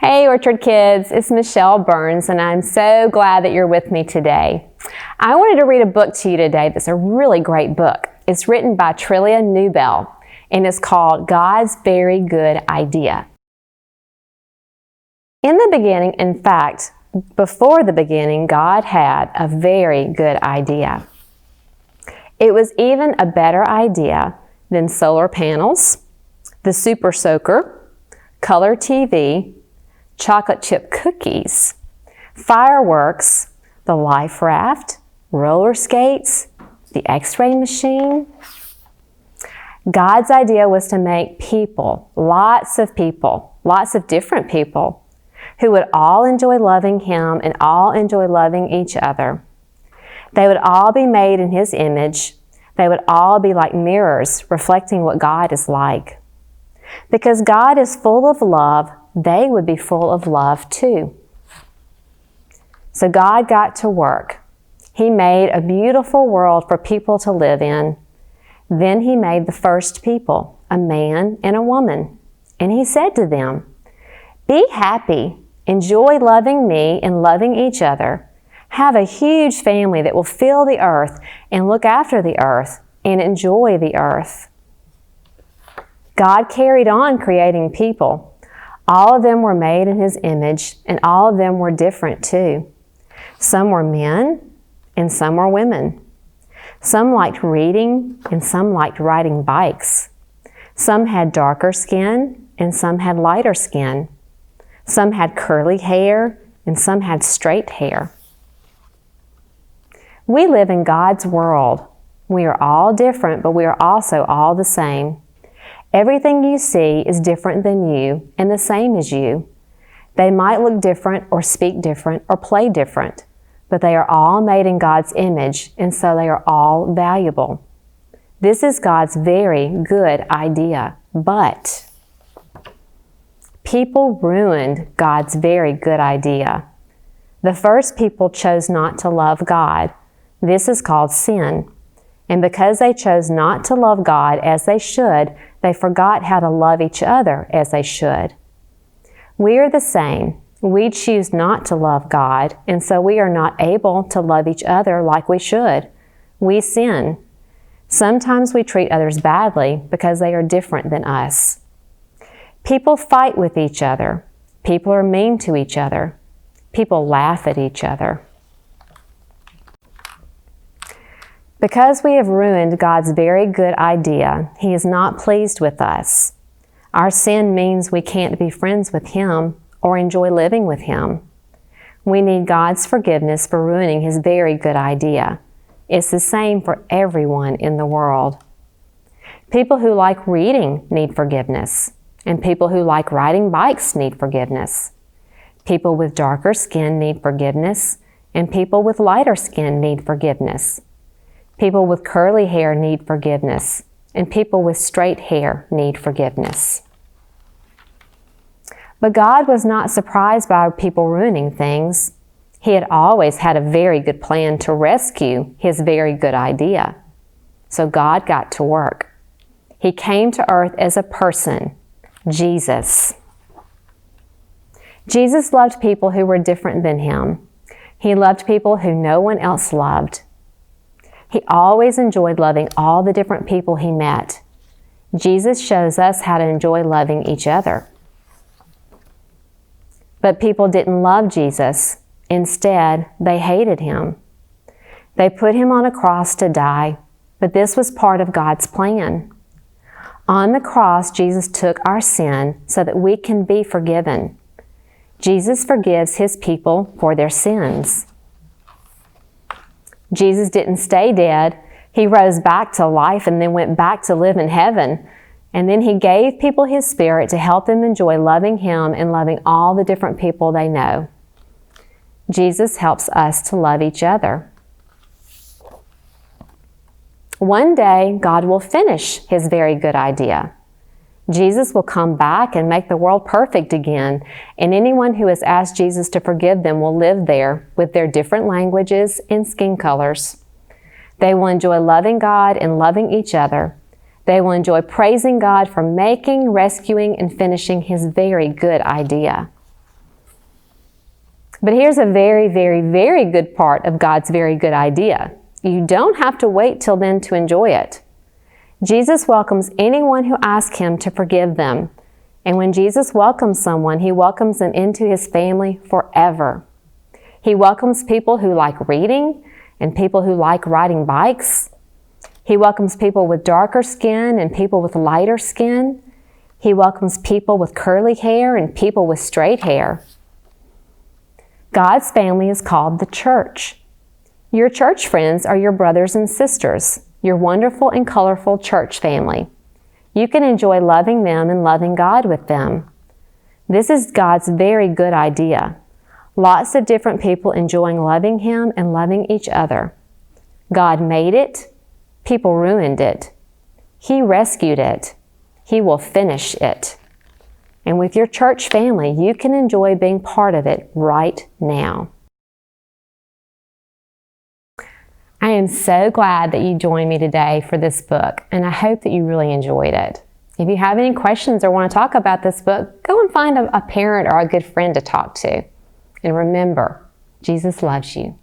Hey Orchard Kids, it's Michelle Burns and I'm so glad that you're with me today. I wanted to read a book to you today that's a really great book. It's written by Trillia Newbell and it's called God's Very Good Idea. In the beginning, in fact, before the beginning, God had a very good idea. It was even a better idea than solar panels, the Super Soaker, color TV, chocolate chip cookies, fireworks, the life raft, roller skates, the X-ray machine. God's idea was to make people, lots of different people, who would all enjoy loving Him and all enjoy loving each other. They would all be made in His image. They would all be like mirrors reflecting what God is like. Because God is full of love, they would be full of love too. So God got to work. He made a beautiful world for people to live in. Then He made the first people, a man and a woman. And He said to them, "Be happy, enjoy loving me and loving each other. Have a huge family that will fill the earth and look after the earth and enjoy the earth." God carried on creating people. All of them were made in His image, and all of them were different too. Some were men, and some were women. Some liked reading, and some liked riding bikes. Some had darker skin, and some had lighter skin. Some had curly hair, and some had straight hair. We live in God's world. We are all different, but we are also all the same. Everything you see is different than you and the same as you. They might look different or speak different or play different, but they are all made in God's image, and so they are all valuable. This is God's very good idea, but people ruined God's very good idea. The first people chose not to love God. This is called sin. And because they chose not to love God as they should, they forgot how to love each other as they should. We are the same. We choose not to love God, and so we are not able to love each other like we should. We sin. Sometimes we treat others badly because they are different than us. People fight with each other. People are mean to each other. People laugh at each other. Because we have ruined God's very good idea, He is not pleased with us. Our sin means we can't be friends with Him or enjoy living with Him. We need God's forgiveness for ruining His very good idea. It's the same for everyone in the world. People who like reading need forgiveness, and people who like riding bikes need forgiveness. People with darker skin need forgiveness, and people with lighter skin need forgiveness. People with curly hair need forgiveness, and people with straight hair need forgiveness. But God was not surprised by people ruining things. He had always had a very good plan to rescue His very good idea. So God got to work. He came to earth as a person, Jesus. Jesus loved people who were different than Him. He loved people who no one else loved. He always enjoyed loving all the different people He met. Jesus shows us how to enjoy loving each other. But people didn't love Jesus. Instead, they hated Him. They put Him on a cross to die, but this was part of God's plan. On the cross, Jesus took our sin so that we can be forgiven. Jesus forgives His people for their sins. Jesus didn't stay dead. He rose back to life and then went back to live in heaven. And then He gave people His Spirit to help them enjoy loving Him and loving all the different people they know. Jesus helps us to love each other. One day, God will finish His very good idea. Jesus will come back and make the world perfect again, and anyone who has asked Jesus to forgive them will live there with their different languages and skin colors. They will enjoy loving God and loving each other. They will enjoy praising God for making, rescuing, and finishing His very good idea. But here's a very, very, very good part of God's very good idea. You don't have to wait till then to enjoy it. Jesus welcomes anyone who asks Him to forgive them. And when Jesus welcomes someone, He welcomes them into His family forever. He welcomes people who like reading and people who like riding bikes. He welcomes people with darker skin and people with lighter skin. He welcomes people with curly hair and people with straight hair. God's family is called the church. Your church friends are your brothers and sisters, your wonderful and colorful church family. You can enjoy loving them and loving God with them. This is God's very good idea. Lots of different people enjoying loving Him and loving each other. God made it. People ruined it. He rescued it. He will finish it. And with your church family, you can enjoy being part of it right now. I am so glad that you joined me today for this book, and I hope that you really enjoyed it. If you have any questions or want to talk about this book, go and find a parent or a good friend to talk to. And remember, Jesus loves you.